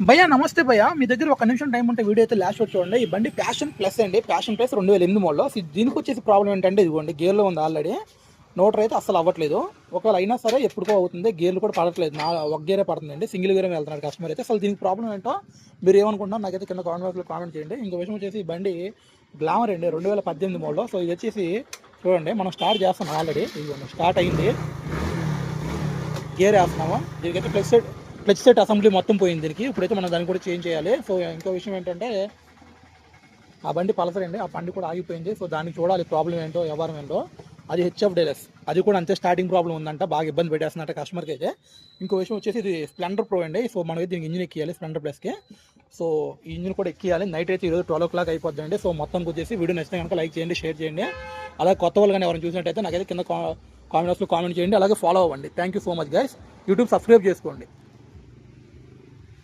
భయ్యా నమస్తే భయ్యా, మీ దగ్గర ఒక నిమిషం టైం ఉంటే వీడియో అయితే లాస్ట్ వచ్చి చూడండి. ఈ బండి ప్యాషన్ ప్లస్ అండి, ప్యాషన్ ప్లస్ 2008 మోడల్. దీనికి వచ్చేసి ప్రాబ్లం ఏంటంటే ఇదిగోండి గేర్లో ఉంది ఆల్రెడీ. నోటర్ అయితే అసలు అవ్వట్లేదు. ఒకవేళ అయినా సరే ఎప్పుడుకో అవుతుంది, గేర్లు కూడా పడట్లేదు. ఒక గేరే పడుతుందండి, సింగిల్ గేరే వెళ్తున్నారు కస్టమర్ అయితే. అసలు దీనికి ప్రాబ్లం ఏంటో మీరు ఏమనుకుంటున్నారు నాకైతే కింద కామెంట్లో కామెంట్ చేయండి. ఇంకో విషయం వచ్చేసి ఈ బండి గ్లామర్ అండి, 2018 మోడల్. సో ఇది వచ్చేసి చూడండి, మనం స్టార్ట్ చేస్తున్నాం ఆల్రెడీ. ఇదిగోండి స్టార్ట్ అయింది, గేర్ వేస్తున్నాము. దీనికైతే ప్లస్ సెట్ అసెంబ్లీ మొత్తం పోయింది దీనికి. ఇప్పుడైతే మనం దాన్ని కూడా చేంజ్ చేయాలి. సో ఇంకో విషయం ఏంటంటే ఆ బండి పల్సర్ అండి, ఆ బండి కూడా ఆగిపోయింది. సో దానికి చూడాలి ప్రాబ్లం ఏంటో, వ్యవహారం ఏంటో. అది హెచ్ఎఫ్ డీలర్స్, అది కూడా అంతే స్టార్టింగ్ ప్రాబ్లం ఉందంట, బాగా ఇబ్బంది పెట్టేస్తున్నట్ట కస్టమర్కి అయితే. ఇంకో విషయం వచ్చేసి ఇది స్ప్లెండర్ ప్రో అండి. సో మనం దీనికి ఇంజిన్ ఎక్కియాలి స్ప్లెండర్ ప్లస్కి. సో ఈ ఇంజిన్ కూడా ఎక్కియాలి. నైట్ అయితే ఈరోజు 12 o'clock అయిపోద్దండి. సో మొత్తం వచ్చేసి వీడియో నచ్చితే కనుక లైక్ చేయండి, షేర్ చేయండి. అలాగే కొత్త వాళ్ళు కానీ ఎవరైనా చూసినట్టయితే నాకైతే కింద కామెంట్స్లో కామెంట్ చేయండి, అలాగే ఫాలో అవ్వండి. Thank you so much guys. YouTube subscribe చేసుకోండి.